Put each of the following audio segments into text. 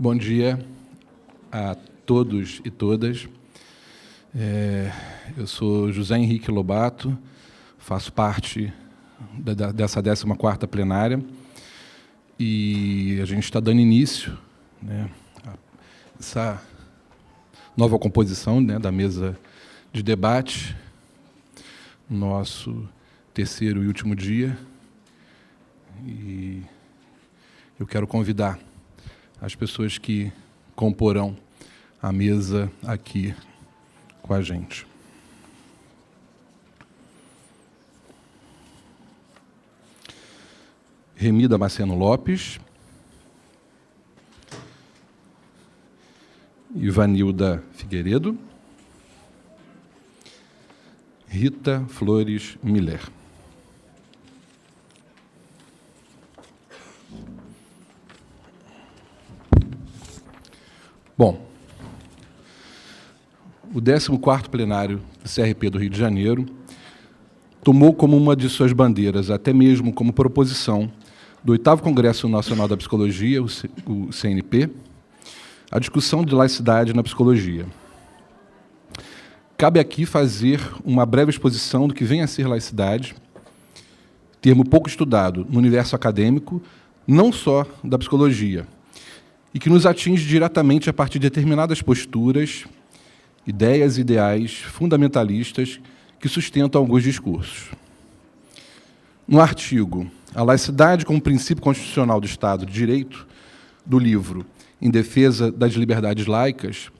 Bom dia a todos e todas. Eu sou José Henrique Lobato, faço parte dessa 14ª plenária e a gente está dando início, né, a essa nova composição, né, da mesa de debate, nosso terceiro e último dia, e eu quero convidar as pessoas que comporão a mesa aqui com a gente. Remi Damasceno Lopes, Ivanilda Figueiredo, Rita Flores Miller. Bom, o 14º plenário do CRP do Rio de Janeiro tomou como uma de suas bandeiras, até mesmo como proposição, do 8º Congresso Nacional da Psicologia, o CNP, a discussão de laicidade na psicologia. Cabe aqui fazer uma breve exposição do que vem a ser laicidade, termo pouco estudado no universo acadêmico, não só da psicologia, e que nos atinge diretamente a partir de determinadas posturas, ideias e ideais fundamentalistas que sustentam alguns discursos. No artigo A Laicidade como Princípio Constitucional do Estado de Direito, do livro Em Defesa das Liberdades Laicas,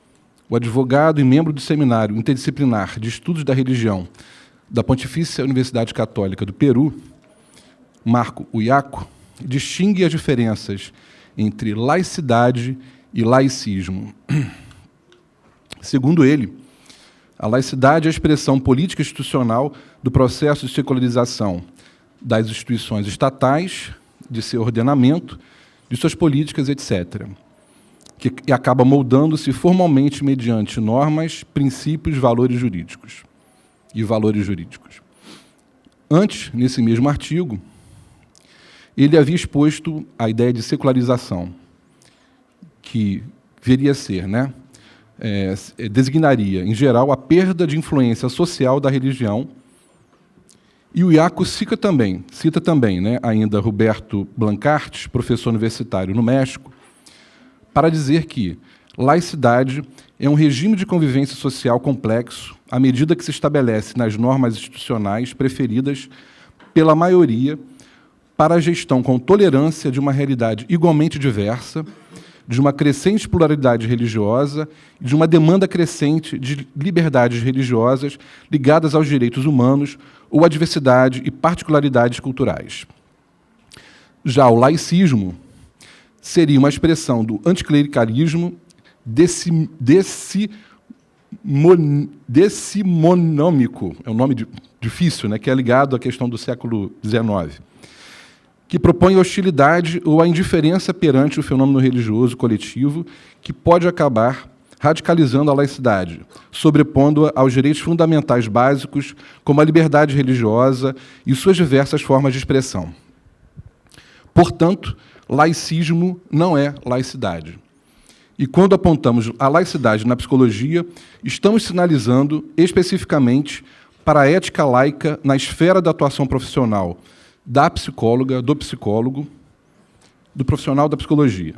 o advogado e membro do Seminário Interdisciplinar de Estudos da Religião da Pontifícia Universidade Católica do Peru, Marco Uyaco, distingue as diferenças entre laicidade e laicismo. Segundo ele, a laicidade é a expressão política institucional do processo de secularização das instituições estatais, de seu ordenamento, de suas políticas, etc., que acaba moldando-se formalmente mediante normas, princípios, valores jurídicos. Antes, nesse mesmo artigo, ele havia exposto a ideia de secularização, que viria a ser, né, designaria, em geral, a perda de influência social da religião. E o Iaco cita também, né, ainda Roberto Blancarte, professor universitário no México, para dizer que laicidade é um regime de convivência social complexo à medida que se estabelece nas normas institucionais preferidas pela maioria para a gestão com tolerância de uma realidade igualmente diversa, de uma crescente pluralidade religiosa e de uma demanda crescente de liberdades religiosas ligadas aos direitos humanos ou à diversidade e particularidades culturais. Já o laicismo seria uma expressão do anticlericalismo decimonômico, é um nome difícil, né, que é ligado à questão do século XIX, que propõe a hostilidade ou a indiferença perante o fenômeno religioso coletivo, que pode acabar radicalizando a laicidade, sobrepondo-a aos direitos fundamentais básicos, como a liberdade religiosa e suas diversas formas de expressão. Portanto, laicismo não é laicidade. E quando apontamos a laicidade na psicologia, estamos sinalizando especificamente para a ética laica na esfera da atuação profissional da psicóloga, do psicólogo, do profissional da psicologia.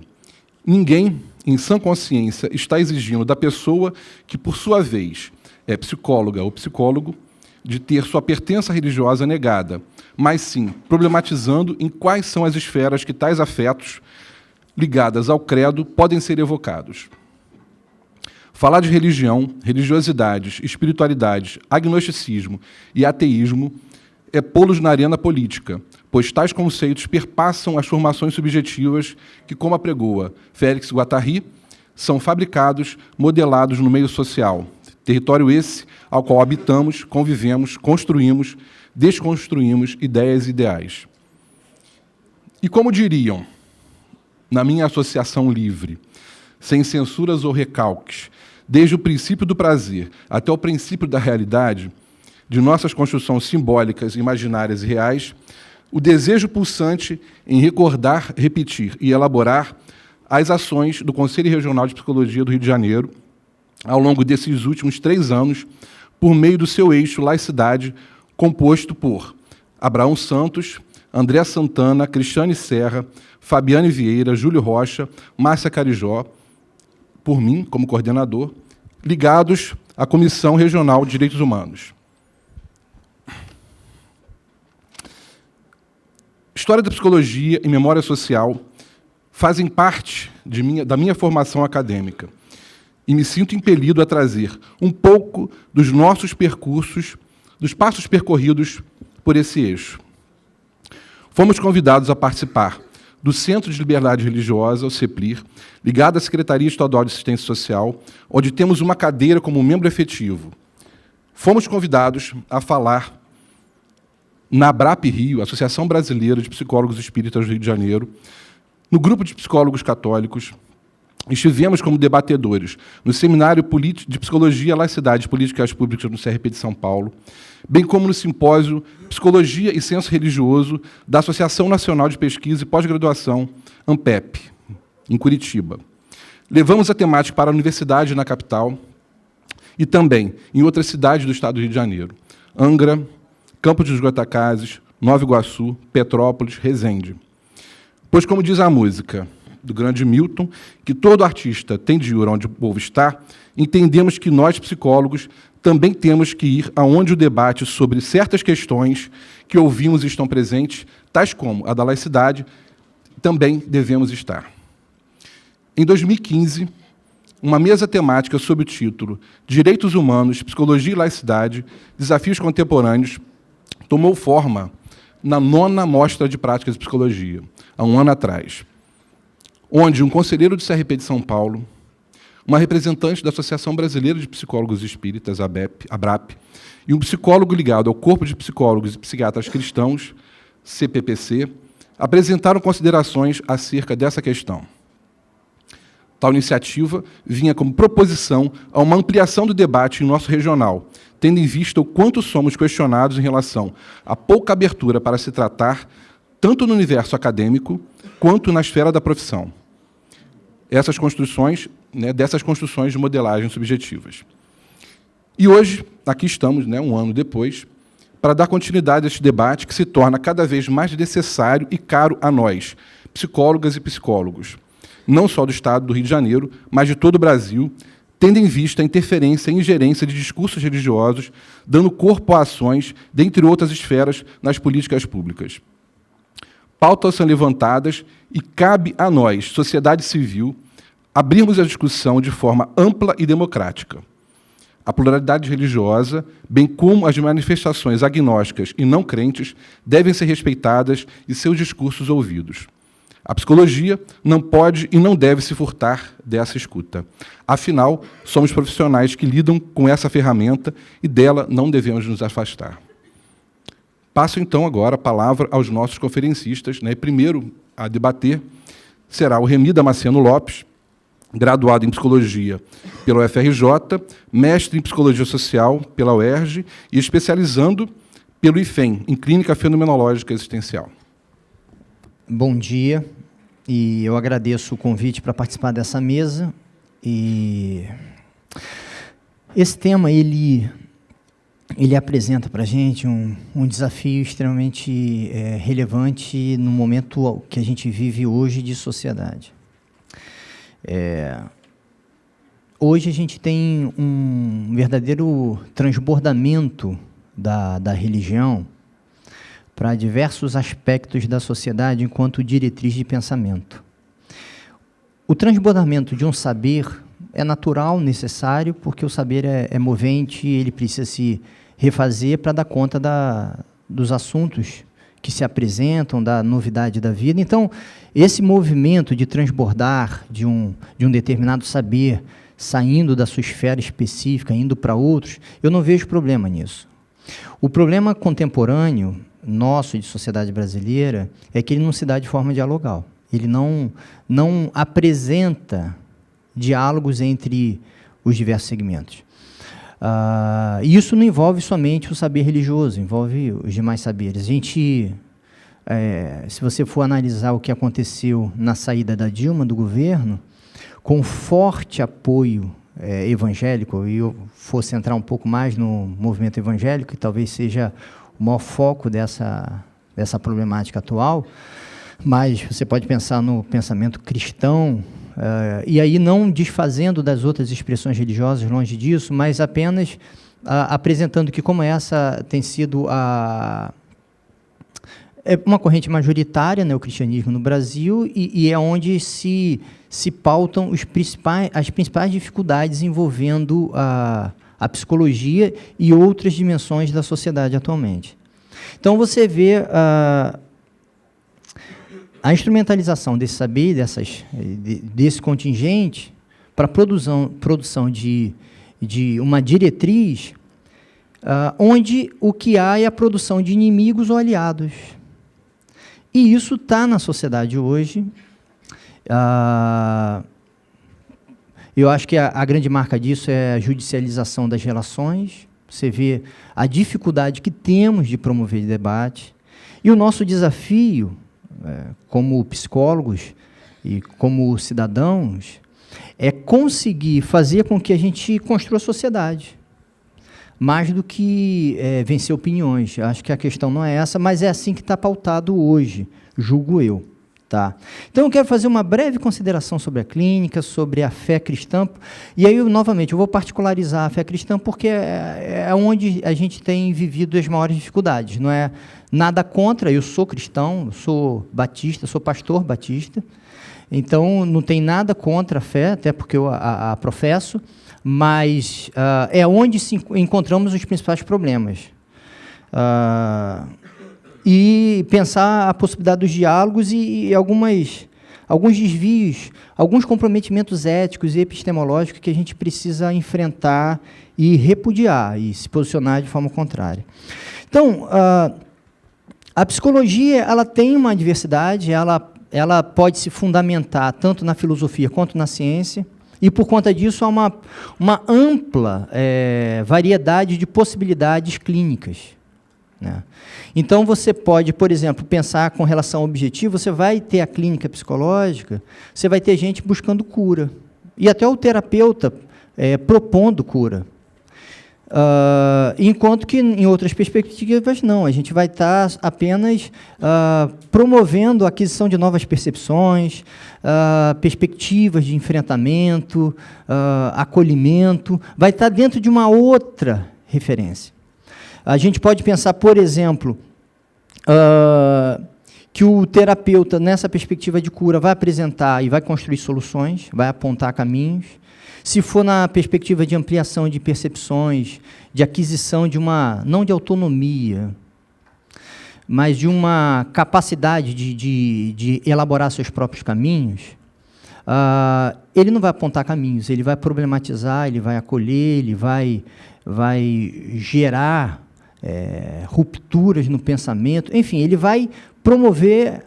Ninguém, em sã consciência, está exigindo da pessoa que, por sua vez, é psicóloga ou psicólogo, de ter sua pertença religiosa negada, mas sim problematizando em quais são as esferas que tais afetos ligadas ao credo podem ser evocados. Falar de religião, religiosidades, espiritualidades, agnosticismo e ateísmo é pô-los na arena política, pois tais conceitos perpassam as formações subjetivas que, como apregoa Félix Guattari, são fabricados, modelados no meio social, território esse ao qual habitamos, convivemos, construímos, desconstruímos ideias e ideais. E como diriam, na minha associação livre, sem censuras ou recalques, desde o princípio do prazer até o princípio da realidade, de nossas construções simbólicas, imaginárias e reais, o desejo pulsante em recordar, repetir e elaborar as ações do Conselho Regional de Psicologia do Rio de Janeiro, ao longo desses últimos 3 anos, por meio do seu eixo laicidade, composto por Abraão Santos, André Santana, Cristiane Serra, Fabiane Vieira, Júlio Rocha, Márcia Carijó, por mim, como coordenador, ligados à Comissão Regional de Direitos Humanos. História da psicologia e memória social fazem parte da minha formação acadêmica e me sinto impelido a trazer um pouco dos nossos percursos, dos passos percorridos por esse eixo. Fomos convidados a participar do Centro de Liberdade Religiosa, o CEPLIR, ligado à Secretaria Estadual de Assistência Social, onde temos uma cadeira como membro efetivo. Fomos convidados a falar na ABRAP Rio, Associação Brasileira de Psicólogos Espíritas do Rio de Janeiro, no grupo de psicólogos católicos. Estivemos como debatedores no Seminário de Psicologia, Laicidade e Políticas Públicas no CRP de São Paulo, bem como no Simpósio Psicologia e Senso Religioso da Associação Nacional de Pesquisa e Pós-Graduação, ANPEP, em Curitiba. Levamos a temática para a universidade na capital e também em outras cidades do estado do Rio de Janeiro, Angra, Campos dos Goytacazes, Nova Iguaçu, Petrópolis, Resende. Pois, como diz a música do grande Milton, que todo artista tem de ir onde o povo está, entendemos que nós, psicólogos, também temos que ir aonde o debate sobre certas questões que ouvimos e estão presentes, tais como a da laicidade, também devemos estar. Em 2015, uma mesa temática sob o título Direitos Humanos, Psicologia e Laicidade, Desafios Contemporâneos, tomou forma na 9ª Mostra de Práticas de Psicologia, há um ano atrás, onde um conselheiro do CRP de São Paulo, uma representante da Associação Brasileira de Psicólogos Espíritas, ABRAP, e um psicólogo ligado ao Corpo de Psicólogos e Psiquiatras Cristãos, CPPC, apresentaram considerações acerca dessa questão. Tal iniciativa vinha como proposição a uma ampliação do debate em nosso regional, tendo em vista o quanto somos questionados em relação à pouca abertura para se tratar, tanto no universo acadêmico, quanto na esfera da profissão. Dessas construções de modelagem subjetivas. E hoje, aqui estamos, um ano depois, para dar continuidade a este debate que se torna cada vez mais necessário e caro a nós, psicólogas e psicólogos, não só do Estado do Rio de Janeiro, mas de todo o Brasil, tendo em vista a interferência e ingerência de discursos religiosos, dando corpo a ações, dentre outras esferas, nas políticas públicas. Pautas são levantadas e cabe a nós, sociedade civil, abrirmos a discussão de forma ampla e democrática. A pluralidade religiosa, bem como as manifestações agnósticas e não crentes, devem ser respeitadas e seus discursos ouvidos. A psicologia não pode e não deve se furtar dessa escuta. Afinal, somos profissionais que lidam com essa ferramenta e dela não devemos nos afastar. Passo, então, agora a palavra aos nossos conferencistas. Primeiro a debater será o Remi Damasceno Lopes, graduado em Psicologia pela UFRJ, mestre em Psicologia Social pela UERJ e especializando pelo IFEM, em Clínica Fenomenológica Existencial. Bom dia, e eu agradeço o convite para participar dessa mesa. E esse tema, ele apresenta para a gente um desafio extremamente relevante no momento que a gente vive hoje de sociedade. Hoje a gente tem um verdadeiro transbordamento da religião para diversos aspectos da sociedade enquanto diretriz de pensamento. O transbordamento de um saber é natural, necessário, porque o saber é movente, ele precisa se refazer para dar conta dos assuntos que se apresentam, da novidade da vida. Então, esse movimento de transbordar de um determinado saber, saindo da sua esfera específica, indo para outros, eu não vejo problema nisso. O problema contemporâneo nosso, de sociedade brasileira, é que ele não se dá de forma dialogal. Ele não apresenta diálogos entre os diversos segmentos. E isso não envolve somente o saber religioso, envolve os demais saberes. A gente se você for analisar o que aconteceu na saída da Dilma do governo, com forte apoio evangélico, e eu fosse entrar um pouco mais no movimento evangélico, que talvez seja o maior foco dessa problemática atual, mas você pode pensar no pensamento cristão, e aí não desfazendo das outras expressões religiosas, longe disso, mas apenas apresentando que como essa tem sido uma corrente majoritária, né, o cristianismo no Brasil, e é onde se pautam as principais dificuldades envolvendo a psicologia e outras dimensões da sociedade atualmente. Então, você vê a instrumentalização desse saber, desse contingente, para a produção de uma diretriz, onde o que há é a produção de inimigos ou aliados. E isso está na sociedade hoje. Eu acho que a grande marca disso é a judicialização das relações. Você vê a dificuldade que temos de promover debate. E o nosso desafio, como psicólogos e como cidadãos, é conseguir fazer com que a gente construa a sociedade, mais do que vencer opiniões. Acho que a questão não é essa, mas é assim que está pautado hoje, julgo eu. Tá? Então, eu quero fazer uma breve consideração sobre a clínica, sobre a fé cristã, e aí, novamente, eu vou particularizar a fé cristã, porque é onde a gente tem vivido as maiores dificuldades. Não é nada contra, eu sou cristão, eu sou batista, sou pastor batista, então não tem nada contra a fé, até porque eu a professo, mas é onde encontramos os principais problemas. E pensar a possibilidade dos diálogos e alguns desvios, alguns comprometimentos éticos e epistemológicos que a gente precisa enfrentar e repudiar, e se posicionar de forma contrária. Então, a psicologia ela tem uma diversidade, ela pode se fundamentar tanto na filosofia quanto na ciência, e, por conta disso, há uma ampla variedade de possibilidades clínicas. Né? Então, você pode, por exemplo, pensar com relação ao objetivo, você vai ter a clínica psicológica, você vai ter gente buscando cura, e até o terapeuta propondo cura. Enquanto que, em outras perspectivas, não, a gente vai estar apenas promovendo a aquisição de novas percepções, perspectivas de enfrentamento, acolhimento, vai estar dentro de uma outra referência. A gente pode pensar, por exemplo, que o terapeuta, nessa perspectiva de cura, vai apresentar e vai construir soluções, vai apontar caminhos. Se for na perspectiva de ampliação de percepções, de aquisição de não de autonomia, mas de uma capacidade de elaborar seus próprios caminhos, ele não vai apontar caminhos, ele vai problematizar, ele vai acolher, ele vai gerar rupturas no pensamento, enfim, ele vai promover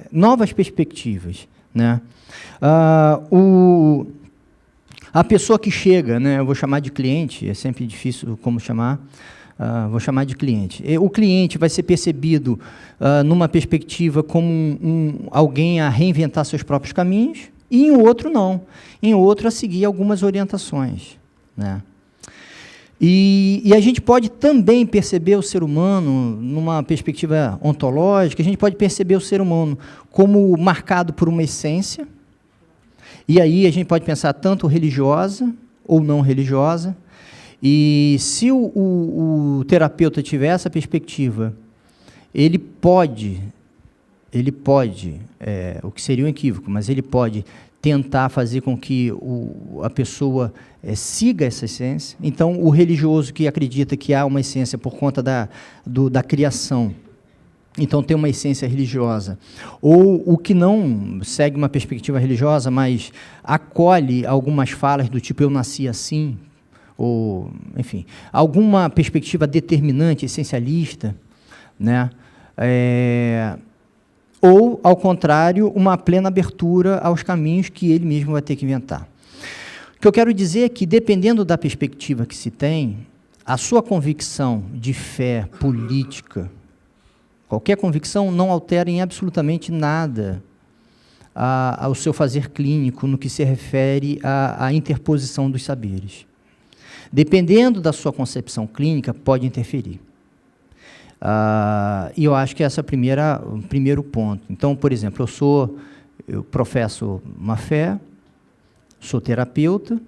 novas perspectivas. Né? A pessoa que chega, né, eu vou chamar de cliente, é sempre difícil como chamar, vou chamar de cliente. O cliente vai ser percebido numa perspectiva como alguém a reinventar seus próprios caminhos, e em outro não, em outro a seguir algumas orientações. Né? E a gente pode também perceber o ser humano, numa perspectiva ontológica, a gente pode perceber o ser humano como marcado por uma essência, e aí a gente pode pensar tanto religiosa ou não religiosa, e se o terapeuta tiver essa perspectiva, ele pode, o que seria um equívoco, mas ele pode tentar fazer com que a pessoa siga essa essência. Então, o religioso que acredita que há uma essência por conta da criação, então tem uma essência religiosa, ou o que não segue uma perspectiva religiosa, mas acolhe algumas falas do tipo, eu nasci assim, ou, enfim, alguma perspectiva determinante, essencialista, né? Ou, ao contrário, uma plena abertura aos caminhos que ele mesmo vai ter que inventar. O que eu quero dizer é que, dependendo da perspectiva que se tem, a sua convicção de fé política, Qualquer convicção não altera em absolutamente nada ao seu fazer clínico no que se refere à interposição dos saberes. Dependendo da sua concepção clínica, pode interferir. E eu acho que esse é o primeiro ponto. Então, por exemplo, eu professo uma fé, sou terapeuta,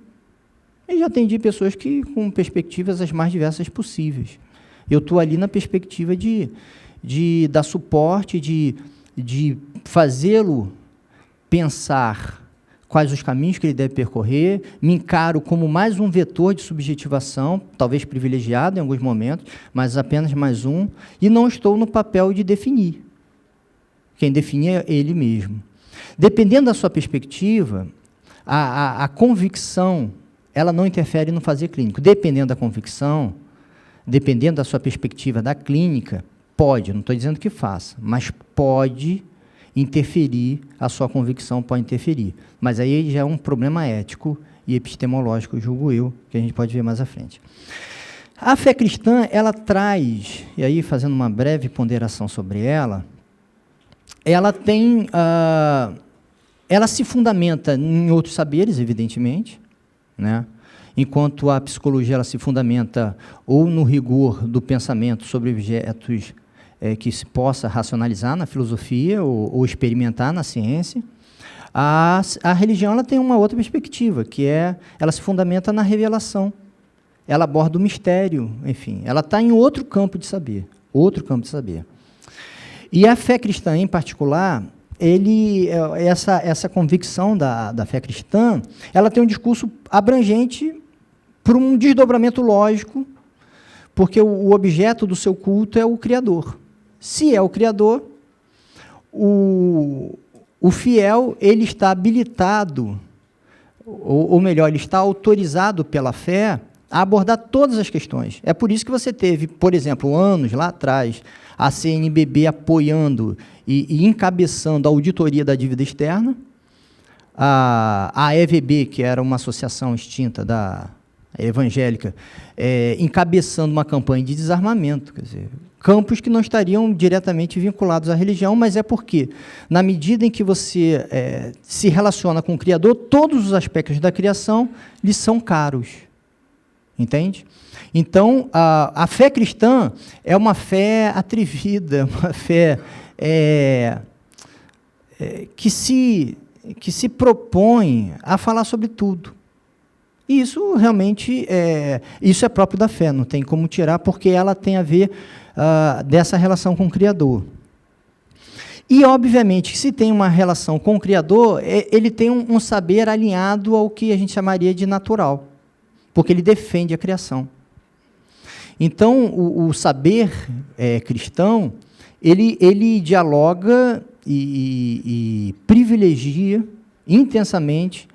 e já atendi pessoas com perspectivas as mais diversas possíveis. Eu estou ali na perspectiva de dar suporte, de fazê-lo pensar quais os caminhos que ele deve percorrer, me encaro como mais um vetor de subjetivação, talvez privilegiado em alguns momentos, mas apenas mais um, e não estou no papel de definir. Quem define é ele mesmo. Dependendo da sua perspectiva, a convicção, ela não interfere no fazer clínico. Dependendo da convicção, dependendo da sua perspectiva da clínica, pode, não estou dizendo que faça, mas pode interferir, a sua convicção pode interferir. Mas aí já é um problema ético e epistemológico, julgo eu, que a gente pode ver mais à frente. A fé cristã, ela traz, e aí fazendo uma breve ponderação sobre ela tem, ela se fundamenta em outros saberes, evidentemente, né? Enquanto a psicologia ela se fundamenta ou no rigor do pensamento sobre objetos que se possa racionalizar na filosofia ou experimentar na ciência, a religião ela tem uma outra perspectiva, que ela se fundamenta na revelação. Ela aborda o mistério, enfim, ela está em outro campo de saber, E a fé cristã, em particular, essa convicção da fé cristã, ela tem um discurso abrangente por um desdobramento lógico, porque o objeto do seu culto é o Criador. Se é o Criador, o fiel ele está habilitado, ou melhor, ele está autorizado pela fé a abordar todas as questões. É por isso que você teve, por exemplo, anos lá atrás, a CNBB apoiando e encabeçando a auditoria da dívida externa, a EVB, que era uma associação extinta evangélica, encabeçando uma campanha de desarmamento, quer dizer, campos que não estariam diretamente vinculados à religião, mas é porque, na medida em que você se relaciona com o Criador, todos os aspectos da criação lhe são caros. Entende? Então, a fé cristã é uma fé atrevida, uma fé que se propõe a falar sobre tudo. E isso realmente isso é próprio da fé, não tem como tirar, porque ela tem a ver dessa relação com o Criador. E, obviamente, se tem uma relação com o Criador, ele tem um saber alinhado ao que a gente chamaria de natural, porque ele defende a criação. Então, o saber cristão, ele dialoga e privilegia intensamente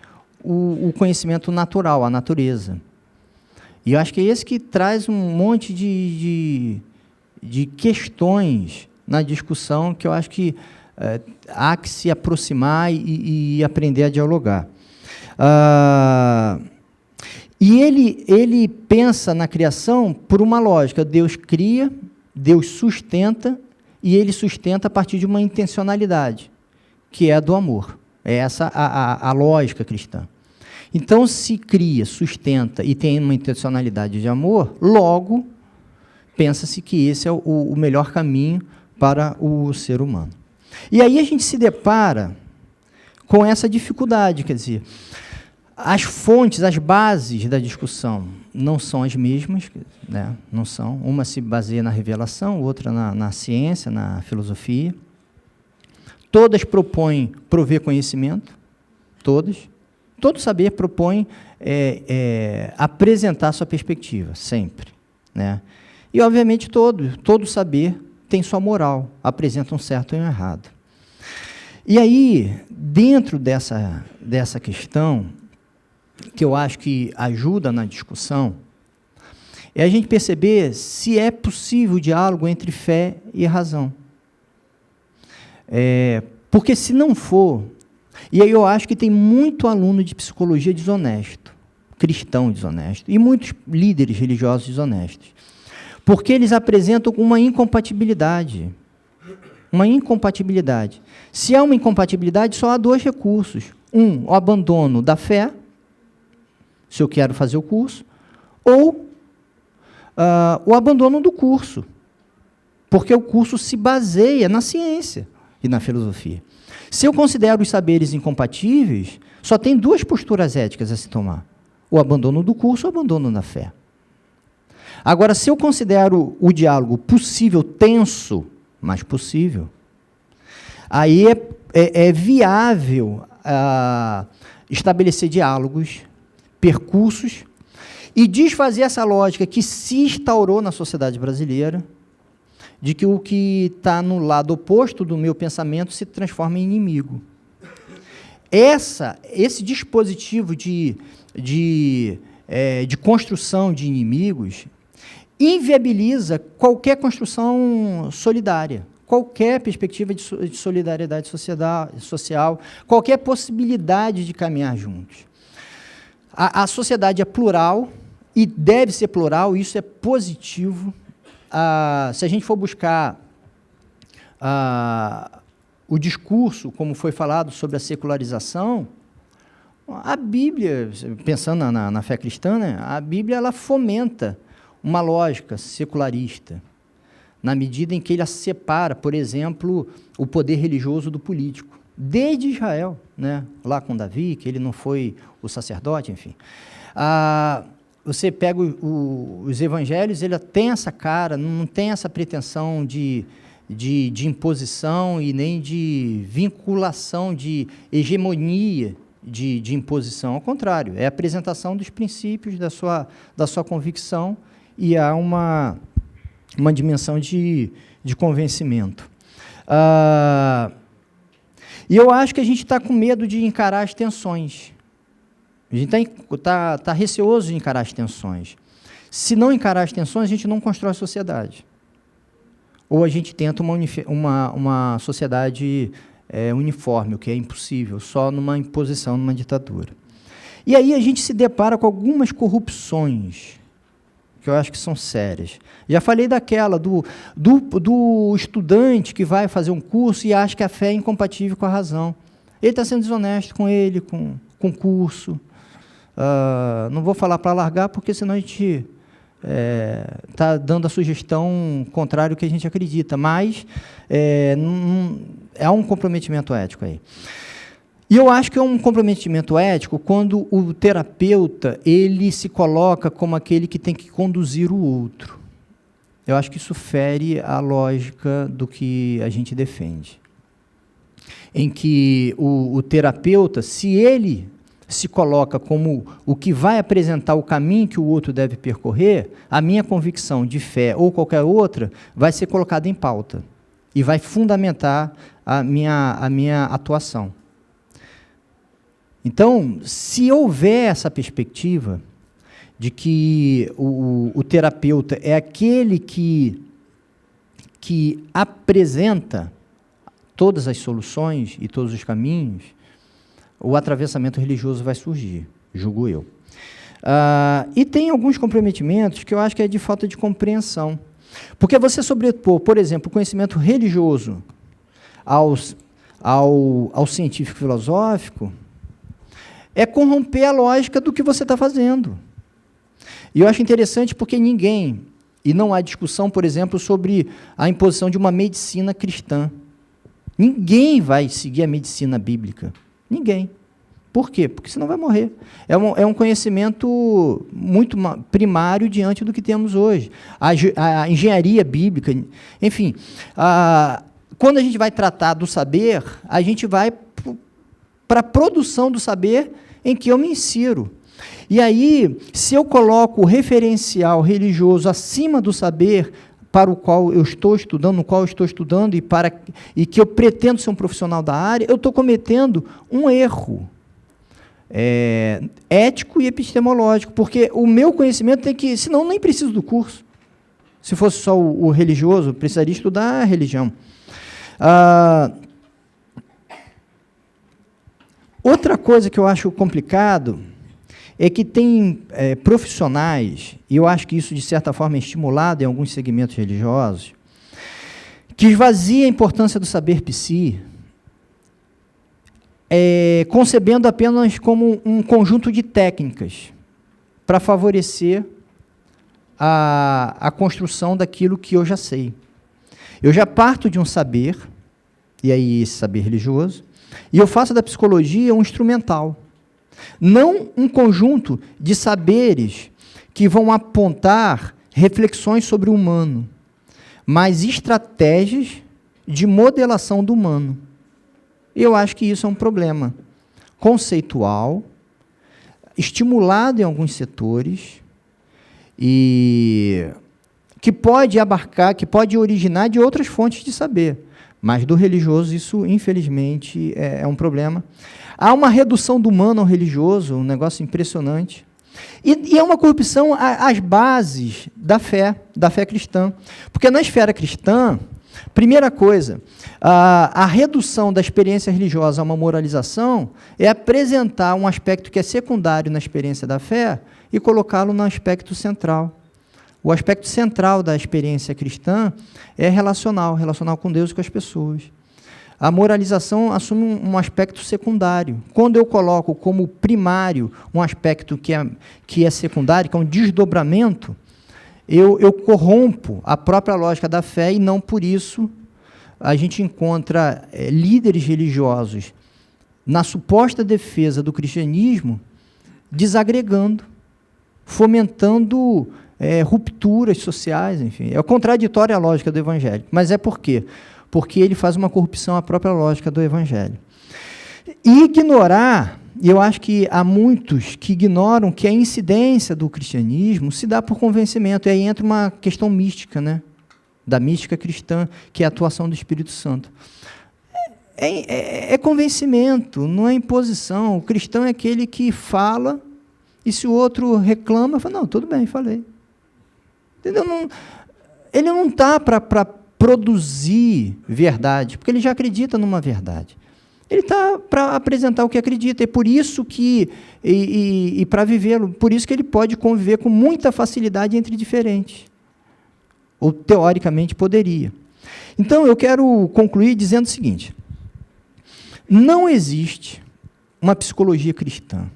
o conhecimento natural, a natureza. E eu acho que é esse que traz um monte de questões na discussão que eu acho que há que se aproximar e aprender a dialogar. E ele pensa na criação por uma lógica. Deus cria, Deus sustenta, e ele sustenta a partir de uma intencionalidade, que é a do amor. É essa a lógica cristã. Então, se cria, sustenta e tem uma intencionalidade de amor, logo, pensa-se que esse é o melhor caminho para o ser humano. E aí a gente se depara com essa dificuldade, quer dizer, as fontes, as bases da discussão não são as mesmas, né? Não são. Uma se baseia na revelação, outra na ciência, na filosofia. Todas propõem prover conhecimento, todas. Todo saber propõe apresentar sua perspectiva, sempre, né? E, obviamente, todo saber tem sua moral, apresenta um certo e um errado. E aí, dentro dessa questão, que eu acho que ajuda na discussão, é a gente perceber se é possível o diálogo entre fé e razão. Porque se não for, e aí eu acho que tem muito aluno de psicologia desonesto, cristão desonesto, e muitos líderes religiosos desonestos, porque eles apresentam uma incompatibilidade uma incompatibilidade. Se há uma incompatibilidade, só há dois recursos. O abandono da fé, se eu quero fazer o curso, ou o abandono do curso, porque o curso se baseia na ciência e na filosofia. Se eu considero os saberes incompatíveis, só tem duas posturas éticas a se tomar: o abandono do curso ou o abandono da fé. Agora, se eu considero o diálogo possível, tenso, mas possível, aí é viável estabelecer diálogos, percursos, e desfazer essa lógica que se instaurou na sociedade brasileira, de que o que está no lado oposto do meu pensamento se transforma em inimigo. Esse dispositivo de construção de inimigos inviabiliza qualquer construção solidária, qualquer perspectiva de solidariedade social, qualquer possibilidade de caminhar juntos. A sociedade é plural e deve ser plural, isso é positivo. Se a gente for buscar o discurso, como foi falado sobre a secularização, a Bíblia, pensando na fé cristã, né, a Bíblia ela fomenta uma lógica secularista, na medida em que ele separa, por exemplo, o poder religioso do político, desde Israel, né, lá com Davi, que ele não foi o sacerdote, enfim. Você pega os evangelhos, ele tem essa cara, não tem essa pretensão de imposição e nem de vinculação, de hegemonia de imposição. Ao contrário, é a apresentação dos princípios da sua convicção e há uma dimensão de convencimento. E eu acho que a gente está com medo de encarar as tensões. A gente está receoso de encarar as tensões. Se não encarar as tensões, a gente não constrói a sociedade. Ou a gente tenta uma sociedade uniforme, o que é impossível, só numa imposição, numa ditadura. E aí a gente se depara com algumas corrupções, que eu acho que são sérias. Já falei daquela, do estudante que vai fazer um curso e acha que a fé é incompatível com a razão. Ele está sendo desonesto com ele, com o curso. Não vou falar para largar, porque senão a gente está dando a sugestão contrária ao que a gente acredita, mas há um comprometimento ético aí. E eu acho que é um comprometimento ético quando o terapeuta ele se coloca como aquele que tem que conduzir o outro. Eu acho que isso fere a lógica do que a gente defende. Em que o terapeuta, se ele se coloca como o que vai apresentar o caminho que o outro deve percorrer, a minha convicção de fé ou qualquer outra vai ser colocada em pauta e vai fundamentar a minha atuação. Então, se houver essa perspectiva de que o terapeuta é aquele que apresenta todas as soluções e todos os caminhos, o atravessamento religioso vai surgir, julgo eu. E tem alguns comprometimentos que eu acho que é de falta de compreensão. Porque você sobrepor, por exemplo, o conhecimento religioso ao científico filosófico é corromper a lógica do que você está fazendo. E eu acho interessante porque e não há discussão, por exemplo, sobre a imposição de uma medicina cristã. Ninguém vai seguir a medicina bíblica. Ninguém. Por quê? Porque senão vai morrer. É um conhecimento muito primário diante do que temos hoje. A engenharia bíblica, enfim. Quando a gente vai tratar do saber, a gente vai para a produção do saber em que eu me insiro. E aí, se eu coloco o referencial religioso acima do saber para o qual eu estou estudando, no qual eu estou estudando e que eu pretendo ser um profissional da área, eu estou cometendo um erro ético e epistemológico, porque o meu conhecimento tem que, senão nem preciso do curso. Se fosse só o religioso, eu precisaria estudar a religião. Outra coisa que eu acho complicado é que tem profissionais, e eu acho que isso, de certa forma, é estimulado em alguns segmentos religiosos, que esvazia a importância do saber psi, concebendo apenas como um conjunto de técnicas para favorecer a construção daquilo que eu já sei. Eu já parto de um saber, e aí esse saber religioso, e eu faço da psicologia um instrumental. Não um conjunto de saberes que vão apontar reflexões sobre o humano, mas estratégias de modelação do humano. Eu acho que isso é um problema conceitual, estimulado em alguns setores, e que pode abarcar, que pode originar de outras fontes de saber. Mas do religioso, isso, infelizmente, é um problema. Há uma redução do humano ao religioso, um negócio impressionante. E é uma corrupção às bases da fé cristã. Porque na esfera cristã, primeira coisa, a redução da experiência religiosa a uma moralização é apresentar um aspecto que é secundário na experiência da fé e colocá-lo no aspecto central. O aspecto central da experiência cristã é relacional com Deus e com as pessoas. A moralização assume um aspecto secundário. Quando eu coloco como primário um aspecto que é secundário, que é um desdobramento, eu corrompo a própria lógica da fé e não por isso a gente encontra líderes religiosos na suposta defesa do cristianismo desagregando, fomentando rupturas sociais, enfim. É contraditória a lógica do evangelho. Mas é por quê? Porque ele faz uma corrupção à própria lógica do evangelho. E ignorar, eu acho que há muitos que ignoram que a incidência do cristianismo se dá por convencimento. E aí entra uma questão mística, né? Da mística cristã, que é a atuação do Espírito Santo. É convencimento, não é imposição. O cristão é aquele que fala, e se o outro reclama, fala, não, tudo bem, falei. Entendeu? Ele não está para produzir verdade, porque ele já acredita numa verdade. Ele está para apresentar o que acredita, e por isso que, e para vivê-lo, por isso que ele pode conviver com muita facilidade entre diferentes. Ou, teoricamente, poderia. Então, eu quero concluir dizendo o seguinte, não existe uma psicologia cristã.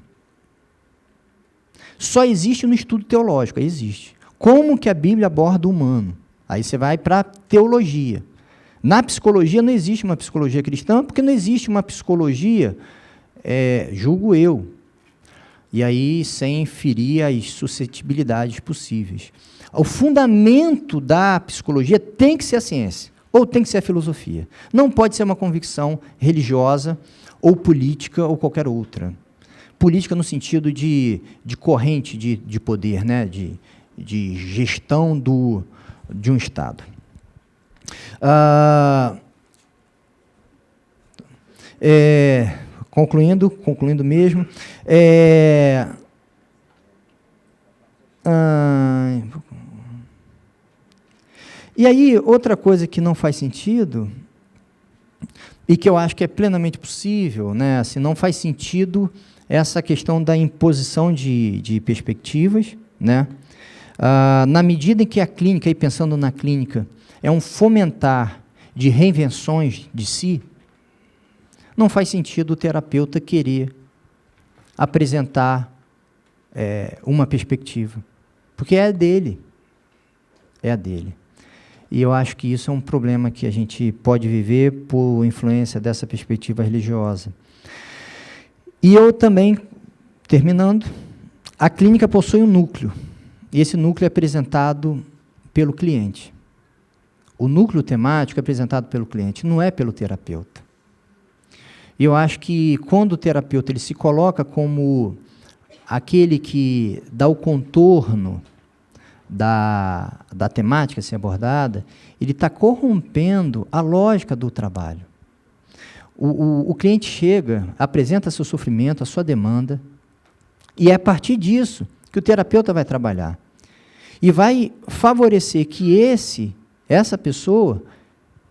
Só existe no estudo teológico, aí existe. Como que a Bíblia aborda o humano? Aí você vai para a teologia. Na psicologia não existe uma psicologia cristã, porque não existe uma psicologia, julgo eu, e aí sem ferir as suscetibilidades possíveis. O fundamento da psicologia tem que ser a ciência, ou tem que ser a filosofia. Não pode ser uma convicção religiosa, ou política, ou qualquer outra. Política no sentido de corrente de poder, né? de gestão de um Estado. Concluindo mesmo, e aí, outra coisa que não faz sentido, e que eu acho que é plenamente possível, né? Assim, não faz sentido essa questão da imposição de perspectivas, né? Na medida em que a clínica, e pensando na clínica, é um fomentar de reinvenções de si, não faz sentido o terapeuta querer apresentar uma perspectiva, porque é a dele. E eu acho que isso é um problema que a gente pode viver por influência dessa perspectiva religiosa. E eu também, terminando, a clínica possui um núcleo, e esse núcleo é apresentado pelo cliente. O núcleo temático é apresentado pelo cliente, não é pelo terapeuta. E eu acho que quando o terapeuta ele se coloca como aquele que dá o contorno da temática a ser abordada, ele está corrompendo a lógica do trabalho. O cliente chega, apresenta seu sofrimento, a sua demanda, e é a partir disso que o terapeuta vai trabalhar. E vai favorecer que essa pessoa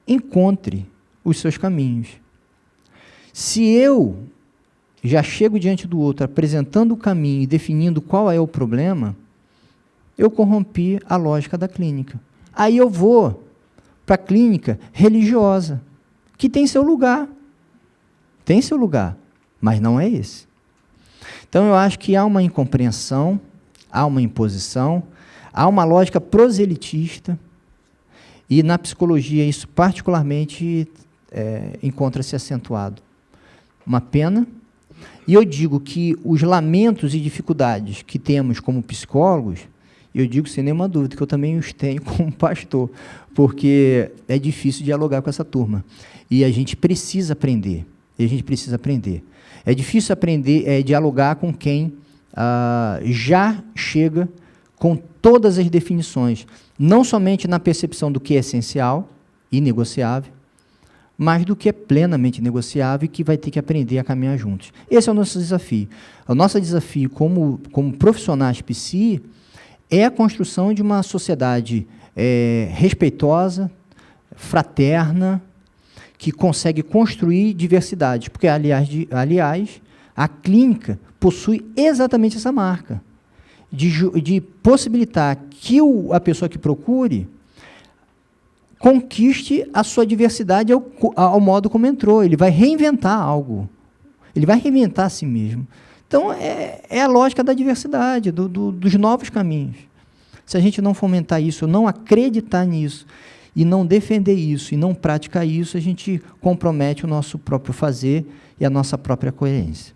encontre os seus caminhos. Se eu já chego diante do outro, apresentando o caminho e definindo qual é o problema, eu corrompi a lógica da clínica. Aí eu vou para a clínica religiosa, que tem seu lugar. Tem seu lugar, mas não é esse. Então, eu acho que há uma incompreensão, há uma imposição, há uma lógica proselitista, e na psicologia isso particularmente encontra-se acentuado. Uma pena. E eu digo que os lamentos e dificuldades que temos como psicólogos, eu digo sem nenhuma dúvida que eu também os tenho como pastor, porque é difícil dialogar com essa turma. E a gente precisa aprender. É difícil aprender, dialogar com quem já chega com todas as definições, não somente na percepção do que é essencial e negociável, mas do que é plenamente negociável e que vai ter que aprender a caminhar juntos. Esse é o nosso desafio. O nosso desafio como profissionais psi é a construção de uma sociedade respeitosa, fraterna, que consegue construir diversidade, porque, aliás, a clínica possui exatamente essa marca, de possibilitar que a pessoa que procure conquiste a sua diversidade ao modo como entrou. Ele vai reinventar algo. Ele vai reinventar a si mesmo. Então, é a lógica da diversidade, dos novos caminhos. Se a gente não fomentar isso, não acreditar nisso, e não defender isso, e não praticar isso, a gente compromete o nosso próprio fazer e a nossa própria coerência.